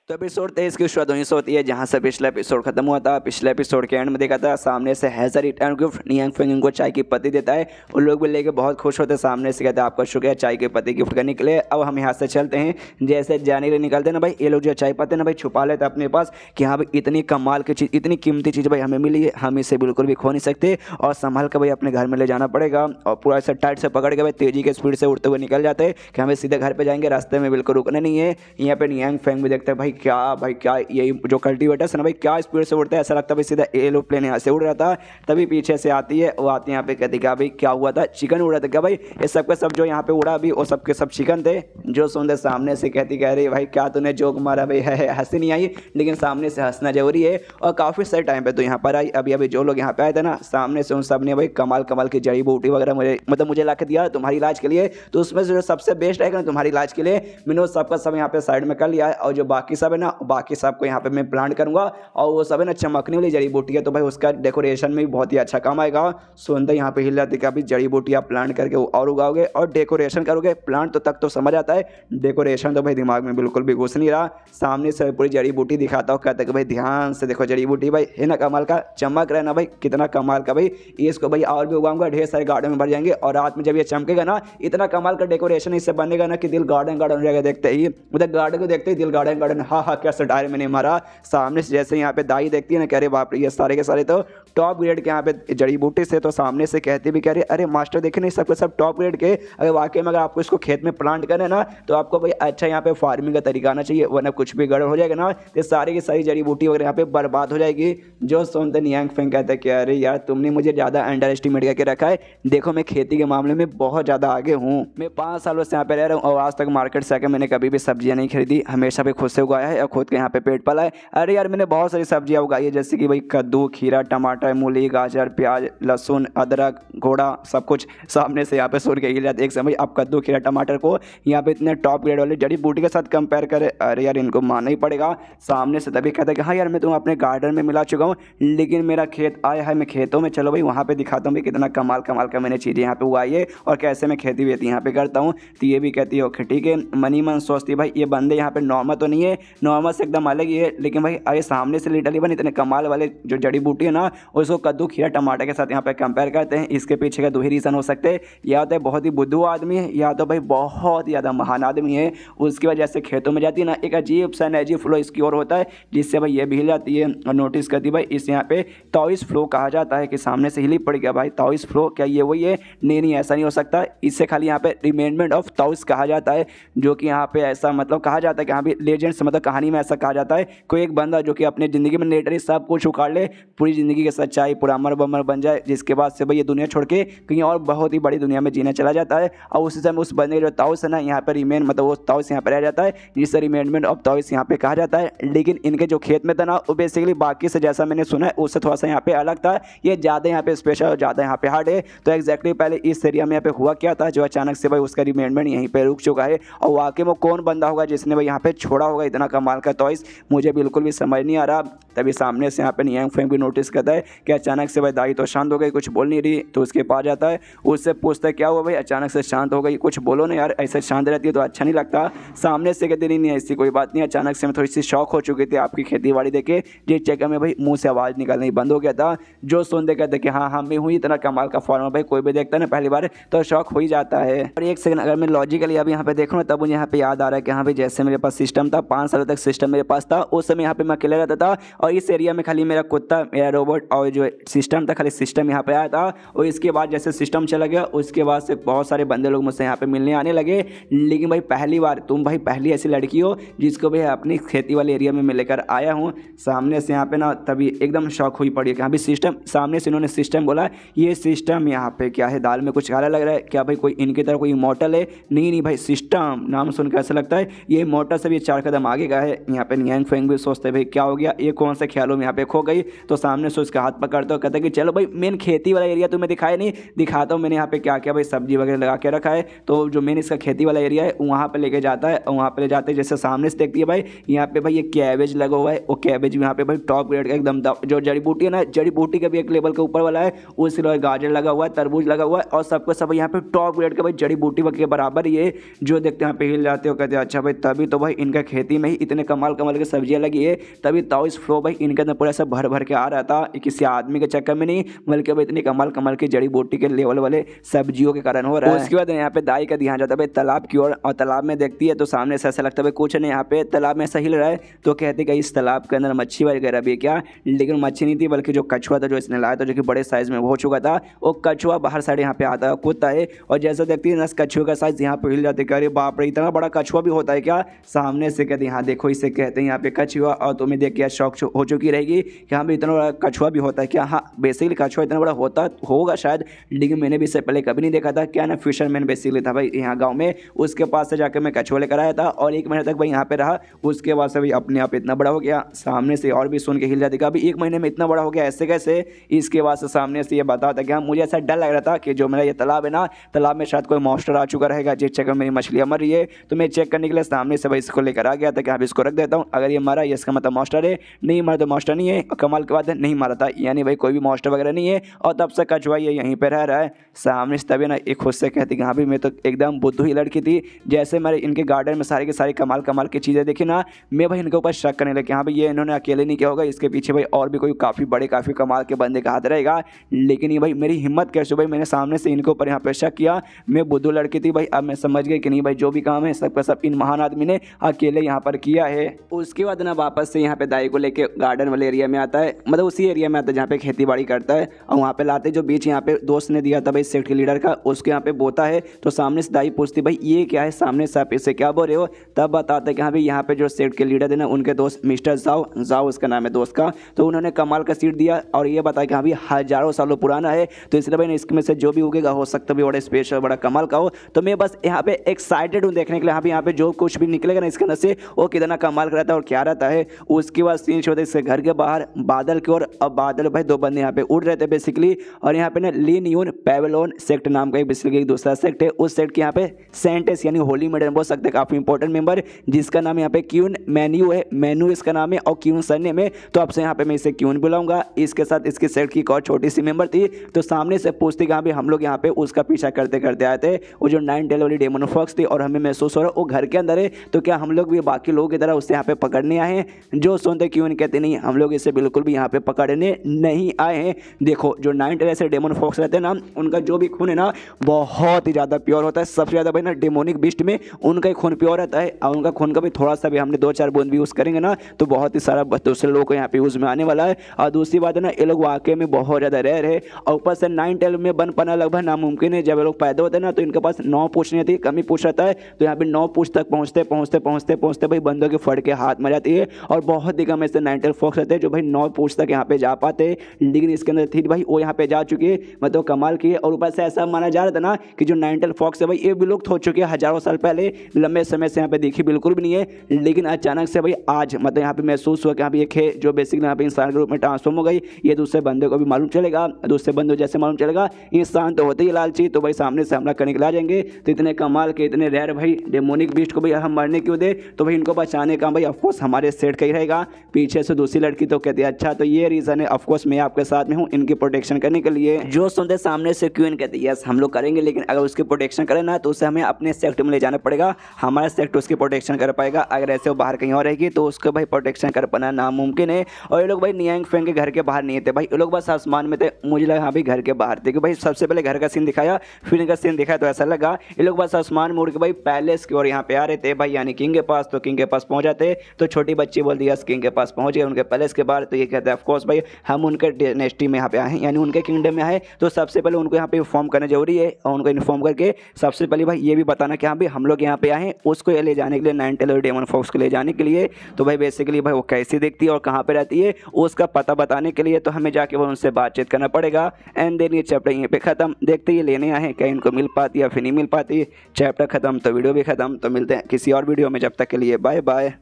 तो एपिसोड 23 की शुरुआत वहीं से होती है जहां से पिछला एपिसोड खत्म हुआ था। पिछले एपिसोड के एंड में देखा था सामने से has return gift Nyang Feng इनको चाय की पत्ती देता है। उन लोग भी लेके बहुत खुश होते हैं। सामने से कहते हैं आपका शुक्रिया चाय की पत्ती गिफ्ट करने के लिए। अब हम यहाँ से चलते हैं। जैसे जाने के लिए निकलते हैं ना भाई, ये लोग जो चाय पत्ती ना भाई छुपा लेते हैं अपने पास कि हाँ भाई इतनी कमाल की चीज़, इतनी कीमती चीज़ भाई हमें मिली है, हम इसे बिल्कुल भी खो नहीं सकते और संभाल कर भाई अपने घर में ले जाना पड़ेगा। और पूरा ऐसा टाइट से पकड़ के भाई तेजी के स्पीड से उड़ते हुए निकल जाते हैं कि हमें सीधे घर पे जाएंगे, रास्ते में बिल्कुल रुकना नहीं है। यहाँ पे नियांग फेंग भी देखते हैं भाई क्या यही जो कल्टीवेटर्स है ना भाई क्या स्पीड से उड़ता है, ऐसा लगता है भाई सीधा एरोप्लेन यहाँ से उड़ रहा था। तभी पीछे से आती है, वो आती है यहाँ पे कहती क्या भाई क्या हुआ था, चिकन उड़ा था क्या भाई, ये सब के सब जो यहाँ पे उड़ा अभी वो सब के सब चिकन थे। जो सुनते सामने से कहती कह रही भाई क्या तूने जोक मारा भाई, है हंसी नहीं आई लेकिन सामने से हंसना जरूरी है। और काफ़ी सही टाइम पे तो यहाँ पर आई। अभी अभी जो लोग यहाँ पे आए थे ना सामने से उन सब ने भाई कमाल कमाल की जड़ी बूटी वगैरह मुझे ला के दिया तुम्हारी इलाज के लिए। तो उसमें से जो सबसे बेस्ट रहेगा ना तुम्हारी इलाज के लिए, मैंने वो सबका सब यहाँ पे साइड में कर लिया है। और जो बाकी सब है ना, बाकी सबको यहाँ पे मैं प्लांट करूँगा और वो सब है ना चमकने वाली जड़ी बूटी है, तो भाई उसका डेकोरेशन में भी बहुत ही अच्छा काम आएगा। सुनते यहाँ पे हिल जाती है कि अभी जड़ी बूटियाँ प्लांट करके और उगाओगे और डेकोरेशन करोगे। प्लांट तो तक तो समझ आता है, डेकोरेशन तो भाई दिमाग में बिल्कुल भी घुस नहीं रहा। सामने से पूरी जड़ी बूटी दिखाता हूँ, कहता है कि भाई ध्यान से देखो जड़ी बूटी भाई है ना कमाल का, चमक रहा है ना भाई, कितना कमाल का भाई। इसको भाई और भी उगाऊंगा, ढेर सारे गार्डन में भर जाएंगे और रात में जब ये चमकेगा ना इतना कमाल का डेकोरेशन इससे बनेगा ना कि दिल गार्डन गार्डन हो जाएगा देखते ही, मतलब गार्डन को देखते ही दिल गार्डन गार्डन। हाँ क्या सटायर मैंने मारा। सामने से जैसे यहाँ पे दाई देखती है ना, कह रहे बाप रे ये सारे के सारे तो टॉप ग्रेड के यहाँ पे जड़ी बूटी से। तो सामने से कहती भी कह रहे अरे मास्टर देखे नहीं सबके सब टॉप ग्रेड के, अगर वाकई में अगर आपको इसको खेत में प्लांट करना ना तो आपको भाई अच्छा यहाँ पे फार्मिंग का तरीका आना चाहिए, वरना कुछ भी गड़बड़ हो जाएगा ना तो सारी की सारी जड़ी बूटी वगैरह यहाँ पे बर्बाद हो जाएगी। जो सुनते नियांग फेंग कहते हैं कि अरे यार तुमने मुझे ज़्यादा अंडर एस्टिमेट करके रखा है, देखो मैं खेती के मामले में बहुत ज़्यादा आगे हूँ। मैं 5 सालों से यहाँ पे रह रहा हूँ और आज तक मार्केट से आकर मैंने कभी भी सब्जियाँ नहीं खरीदी, हमेशा भी खुद से उगाया है और खुद के यहाँ पे पेट पाला है। अरे यार मैंने बहुत सारी सब्जियाँ उगाई है जैसे कि भाई कद्दू, खीरा, टमाटर, मूली, गाजर, प्याज, लहसुन, अदरक, घोड़ा, सब कुछ। सामने से यहाँ पे सुन के हिल जाते एक समय आप कद्दू, खीरा, टमाटर को यहाँ पे इतने टॉप ग्रेड वाले जड़ी बूटी के साथ कंपेयर करें, अरे यार इनको मानना ही पड़ेगा। सामने से तभी कहता है कि हाँ यार मैं तुम अपने गार्डन में मिला चुका हूँ लेकिन मेरा खेत आया है, मैं खेतों में चलो भाई वहाँ पे दिखाता हूँ भाई कितना कमाल कमाल का मैंने चीज़ें यहाँ पे उगाई है और कैसे मैं खेती वेती यहाँ पे करता हूँ। तो ये भी कहती है ओके ठीक है, मनी मन सोचती है भाई ये बंदे यहाँ पे नॉर्मल तो नहीं है, नॉर्मल से एकदम अलग ही है, लेकिन भाई अरे सामने से लिटरली बन इतने कमाल वाले जो जड़ी बूटी है ना उसको कद्दू, खीरा, टमाटर के साथ यहाँ पे कंपेयर करते हैं। इसके पीछे का दो ही रीज़न हो सकते हैं, या तो बहुत ही बुद्धू आदमी है या तो भाई बहुत ही ज़्यादा महान आदमी है। उसकी वजह से खेतों में जाती है ना एक अजीब सा एनर्जी फ्लो इसकी ओर होता है जिससे भाई ये भी हिल जाती है और नोटिस करती है भाई इस यहाँ पे ताओइस्ट फ्लो कहा जाता है कि सामने से हिली पड़ गया भाई ताओइस्ट फ्लो, क्या ये वही है? नहीं ऐसा नहीं हो सकता, इससे खाली यहाँ पे रिमेंडमेंट ऑफ ताओइस्ट कहा जाता है, जो कि यहाँ पे ऐसा मतलब कहा जाता है कि हाँ भी लेजेंड्स मतलब कहानी में ऐसा कहा जाता है कोई एक बंदा जो कि अपने ज़िंदगी में लिटरली सब कुछ उखाड़ ले, पूरी ज़िंदगी की सच्चाई पूरा अमर बमर बन जाए, जिसके बाद से भाई ये दुनिया छोड़ के कहीं और बहुत ही बड़ी दुनिया में जीने चला जाता है। और उसी समय उस बंदे जो ताओस है ना यहाँ पर रिमेन मतलब वो ताओस यहाँ पर रह जाता है, जिससे रिमेंडमेंट ऑफ ताओस यहाँ पे कहा जाता है। लेकिन इनके जो खेत में था ना वो बेसिकली बाकी से जैसा मैंने सुना है उससे थोड़ा सा यहाँ पे अलग था, ये ज़्यादा यहाँ पे स्पेशल और ज़्यादा यहाँ पे हार्ड है। तो एग्जैक्टली पहले इस एरिया में यहाँ पे हुआ क्या था जो अचानक से भाई उसका रिमेंडमेंट यहीं पे रुक चुका है, और वाकई में कौन बंदा होगा जिसने भाई यहाँ पे छोड़ा होगा इतना कमाल का टॉयस, मुझे बिल्कुल भी समझ नहीं आ रहा। तभी सामने से यहाँ पे नियांग फेंग भी नोटिस करता है कि अचानक से भाई दाई तो शांत हो गई, कुछ बोल नहीं रही। तो उसके पास जाता है, उससे पूछता है क्या हुआ भाई अचानक से शांत हो गई, कुछ बोलो ना यार, ऐसे शांत रहती है तो अच्छा नहीं लगता। सामने से कहती नहीं ऐसी कोई बात नहीं, अचानक से मैं थोड़ी सी शौक हो चुकी थी आपकी खेती बाड़ी देखे, जिस जगह में भाई मुँह से आवाज़ निकलनी बंद हो गया था। जो सुनते कहते कि हाँ मैं हूँ इतना कमाल का फार्मर, भाई कोई भी देखता है ना पहली बार तो शौक हो ही जाता है। और एक सेकंड अगर मैं लॉजिकली अभी यहाँ पे देखूँ ना तब मुझे यहाँ पे याद आ रहा है कि हाँ भाई जैसे मेरे पास सिस्टम था 5 सालों तक सिस्टम मेरे पास था, उस समय यहाँ पे मैं अकेले रहता था और इस एरिया में खाली मेरा कुत्ता, मेरा रोबोट और जो सिस्टम था खाली सिस्टम यहाँ पे आया था। और इसके बाद जैसे सिस्टम चला गया उसके बाद से बहुत सारे बंदे लोग मुझसे यहाँ पे मिलने आने लगे। लेकिन भाई पहली बार तुम भाई पहली ऐसी लड़की हो जिसको भाई अपनी खेती वाले एरिया में लेकर आया हूँ। सामने से यहाँ पे ना तभी एकदम शौक हुई पड़ी कि हाँ भाई सिस्टम, सामने से इन्होंने सिस्टम बोला, ये सिस्टम यहाँ पे क्या है, दाल में कुछ काला लग रहा है क्या भाई, कोई इनकी तरह कोई इमॉर्टल है? नहीं भाई सिस्टम नाम सुनकर ऐसा लगता है ये इमॉर्टल से भी 4 कदम आगे का है। यहाँ पे नियांग फेंग भी सोचते भाई क्या हो गया, ये कौन से ख्यालों में यहाँ पे खो गई। तो सामने से उसका हाथ पकड़ता हो कहता है कि चलो भाई मेन खेती वाला एरिया तुम्हें दिखाया नहीं, दिखाता हूँ मैंने यहाँ पे क्या क्या भाई सब्जी वगैरह लगा के रखा है। तो जो मेन इसका खेती वाला एरिया है वहाँ पे लेके जाता है, और वहाँ पे ले जाते हैं जैसे सामने से देखती है भाई यहाँ पे भाई ये कैबेज लगा हुआ है, वो कैबेज यहाँ पे भाई टॉप ग्रेड का एकदम जो जड़ी बूटी है ना, जड़ी बूटी का भी एक लेवल के ऊपर वाला है, उस गाजर लगा हुआ है, तरबूज लगा हुआ है और सबको सब यहाँ पे टॉप ग्रेड का भाई जड़ी बूटी के बराबर ये जो देखते हैं यहाँ पे हिल जाते हो कहते हैं अच्छा भाई तभी तो भाई इनका खेती में ही इतने कमाल कमाल की सब्जियाँ लगी है, तभी ताओ इस फ्लो भाई इनके अंदर पूरा सब भर भर के आ रहा था, किसी आदमी के चक्कर में नहीं, बल्कि भाई इतनी कमाल कमाल की जड़ी बूटी के लेवल वाले सब्जियों के कारण हो रहा है। उसके बाद यहाँ पे दाई का ध्यान जाता है भाई तालाब की ओर, और तालाब में देखती है तो सामने से ऐसा लगता है भाई कुछ नहीं, यहाँ पे तालाब में ऐसा हिल रहा है, तो कहते कि इस तालाब के अंदर मच्छी वगैरह भी क्या, लेकिन मच्छी नहीं थी बल्कि जो कछुआ था जो इसने लाया था, जो कि बड़े साइज में हो चुका था, वो कछुआ बाहर साइड यहाँ पे आता है, कूदता है, और जैसा देखती है ना कछुए का साइज यहाँ पे हिल जाते हैं, अरे बाप रे इतना बड़ा कछुआ भी होता है क्या, सामने से कहते हैं हाँ देखो इसे कहते हैं यहाँ पे कछुआ, और तुम्हें देख के शौक हो चुकी रहेगी कि हाँ भाई इतना बड़ा कछुआ भी होता है क्या। हाँ बेसिकली कछुआ इतना बड़ा होता होगा शायद, लेकिन मैंने भी इससे पहले कभी नहीं देखा था। क्या ना फिशरमैन बेसिकली था भाई यहाँ गाँव में, उसके पास से जाकर मैं कछुआ लेकर आया था और 1 महीने तक भाई यहाँ पे रहा, उसके बाद से भाई अपने आप इतना बड़ा हो गया, सामने से और भी सुन के हिल जाती अभी 1 महीने में इतना बड़ा हो गया ऐसे कैसे। इसके बाद से सामने से ये बताता था कि मुझे ऐसा डर लग रहा था कि जो मेरा ये तालाब है ना, तालाब में शायद कोई मॉन्स्टर आ चुका रहेगा जिस चक्कर में मेरी मछलियाँ मर रही है, तो मैं चेक करने के लिए सामने से भाई इसको लेकर आ गया था कि आप इसको रख देता हूँ, अगर ये मरा ये इसका मतलब मॉन्स्टर है, नहीं मरा तो मॉन्स्टर नहीं है। कमाल की बात है नहीं मारा था, यानी भाई कोई भी मॉन्स्टर वगैरह नहीं है, और तब से कछुआ ये यहीं पर रह रहा है। सामने से तभी ना एक खुद से कहती कि हाँ भाई मैं तो एकदम बुद्धू ही लड़की थी, जैसे मेरे इनके गार्डन में सारी की सारी कमाल कमाल की चीज़ें देखी ना, मैं भाई इनके ऊपर शक करने लगे हाँ भाई ये इन्होंने अकेले नहीं किया होगा, इसके पीछे भाई और भी कोई काफ़ी बड़े काफ़ी कमाल के बंदे का हाथ रहेगा। लेकिन ये भाई मेरी हिम्मत कैसे भाई, मैंने सामने से इनके ऊपर यहाँ पे शक किया, मैं बुद्धू लड़की थी भाई, अब मैं समझ गई कि नहीं भाई जो भी काम है सबका सब इन महान आदमी ने अकेले यहाँ पर किया है। उसके बाद ना वापस से यहाँ पे दाई को लेके गार्डन वाले एरिया में आता है, मतलब उसी एरिया में आता है जहाँ पे खेती बाड़ी करता है, और वहाँ पे लाते जो बीच यहाँ पे दोस्त ने दिया था भाई सेक्ट के लीडर का, उसके यहाँ पे बोता है, तो सामने से दाई पूछती भाई ये क्या है, सामने से आप इससे क्या बोल रहे हो, तब बताते कि हाँ भाई यहाँ पे जो सेक्ट के लीडर है ना उनके दोस्त मिस्टर जाओ उसका नाम है दोस्त का, तो उन्होंने कमाल का सीट दिया और ये बताया कि हाँ भाई हजारों सालों पुराना है, तो इसलिए भाई इसमें से जो भी उगेगा हो सकता है बड़ा स्पेशल बड़ा कमाल का हो। तो मैं बस यहाँ पे एक्साइटेड हूँ देखने के लिए, यहाँ पे जो कुछ भी निकलेगा ना इसके अंदर से वो कितना कमाल का रहता है और क्या रहता है। उसके बाद सीन होता है इसके घर के बाहर बादल की ओर, अब बादल भाई 2 बंदे यहाँ पे उड़ रहे थे बेसिकली, और यहाँ पे ना लीनियन पेवेलोन सेक्ट नाम का बेसिकली एक दूसरा सेक्ट है, उस सेक्ट के यहाँ पे सेंटेस यानी होली मेडन बोल सकते हैं काफ़ी इंपॉर्टेंट मेंबर, जिसका नाम यहाँ पे क्यून मैन्यू है, मैन्यू इसका नाम है, और क्यून सरनेम है, तो अब से यहाँ पे मैं इसे क्यून बुलाऊंगा। इसके साथ इसकी सेक्ट की एक और छोटी सी मेंबर थी, तो सामने से पूछती कि हाँ भाई हम लोग यहाँ पे उसका पीछा करते करते आए थे, वो जो 9 टेल वाली डेमन फॉक्स थी, और हमें महसूस हो रहा है वो घर के अंदर है, तो क्या हम लोग भी बाकी लोगों की तरह उससे यहाँ पे पकड़ने आए हैं। जो सुनते क्यों कहते नहीं, हम लोग इसे बिल्कुल भी यहाँ पे पकड़ने नहीं आए हैं। देखो जो 9 टेल ऐसे डेमन फॉक्स रहते हैं ना, उनका जो भी खून है ना बहुत ही ज़्यादा प्योर होता है, सबसे ज़्यादा भाई ना डेमोनिक बीस्ट में उनका ही खून प्योर रहता है, और उनका खून का भी थोड़ा सा भी हमने 2-4 बूंद भी यूज़ करेंगे ना तो बहुत ही सारा दूसरे लोगों को यहाँ पे यूज़ में आने वाला है। और दूसरी बात है ना ये लोग वाकई में बहुत ज़्यादा रेयर है, और ऊपर से 9 टेल में बन पाना लगभग नामुमकिन है। जब ये लोग पैदा होते हैं ना तो इनके पास 9 पूछ नहीं थी, कम ही पूछ रहता है, तो यहाँ पे 9 पूछ तक पहुँचते भाई बंदों के फट के हाथ में जाती है, और बहुत ही कम ऐसे 9 टेल फॉक्स रहते हैं जो भाई 9 पूछ तक यहाँ पे जा पाते, लेकिन इसके अंदर थी भाई वो यहाँ पे जा चुकी है, मतलब कमाल की है। और ऊपर से ऐसा माना जा रहा था ना कि जो 9 टेल फॉक्स है भाई ये विलुप्त हो चुकी है हजारों साल पहले, लंबे समय से यहाँ पे देखी बिल्कुल भी नहीं है, लेकिन अचानक से भाई आज मतलब यहाँ पे महसूस हुआ कि यहाँ पे एक है जो बेसिकली यहाँ पे इंसान के रूप में ट्रांसफॉर्म हो गई। ये दूसरे बंदे को भी मालूम चलेगा, दूसरे बंदे जैसे मालूम चलेगा इंसान तो होते ही लालची, तो भाई सामने से हमला करने के लिए आ जाएंगे। तो इतने कमाल के इतने रेयर भाई डेमोनिक बीस्ट को भाई हम मरने क्यों दे, तो भाई इनको बचाने का भाई ऑफकोर्स हमारे सेट का ही रहेगा। पीछे से दूसरी लड़की तो कहती है अच्छा तो ये रीज़न है, ऑफकोर्स मैं आपके साथ में हूँ इनकी प्रोटेक्शन करने के लिए। जो सुनते सामने से क्यों कहते यस हम लोग करेंगे, लेकिन अगर उसकी प्रोटेक्शन करें ना तो उसे हमें अपने सेक्ट में ले जाना पड़ेगा, हमारा सेक्ट उसकी प्रोटेक्शन कर पाएगा, अगर ऐसे वो बाहर कहीं और रहेगी तो उसको भाई प्रोटेक्शन कर पाना नामुमकिन है। और ये लोग भाई नियांग फेंग के घर के बाहर नहीं थे भाई, ये लोग बस आसमान में थे, मुझे लगा हाँ भाई घर के बाहर थे कि भाई सबसे पहले घर का सीन दिखाया, फिर इनका सीन दिखाया, तो ऐसा लगा ये लोग बस आसमान में उड़ के भाई पैलेस की ओर यहाँ पे आ रहे थे भाई, यानी किंग के पास। तो किंग के पास पहुंच जाते तो छोटी बच्ची बोल दिया किंग के पास पहुंच गए उनके पैलेस के बाहर, तो ये कहते हैं ऑफकोर्स भाई हम उनके डेनेस्टी में यहाँ पे आए हैं, यानी उनके किंगडम में आए, तो सबसे पहले उनको यहाँ पे इन्फॉर्म करना जरूरी है, और उनको इन्फॉर्म करके सबसे पहले भाई ये भी बताना कि हाँ भाई हम लोग यहाँ पे आए हैं उसको ले जाने के लिए, 9 टेल और डेमन फॉक्स को ले जाने के लिए। तो भाई बेसिकली भाई वो कैसी दिखती है और कहाँ पे रहती है उसका पता बताने के लिए तो हमें जाके वो उनसे बातचीत करना पड़ेगा। एंड देन ये चैप्टर यहीं पे खत्म। देखते ये लेने आए क्या इनको मिल पाती या फिर नहीं मिल पाती। चैप्टर खत्म तो वीडियो भी खत्म। तो मिलते हैं किसी और वीडियो में, जब तक के लिए बाय बाय।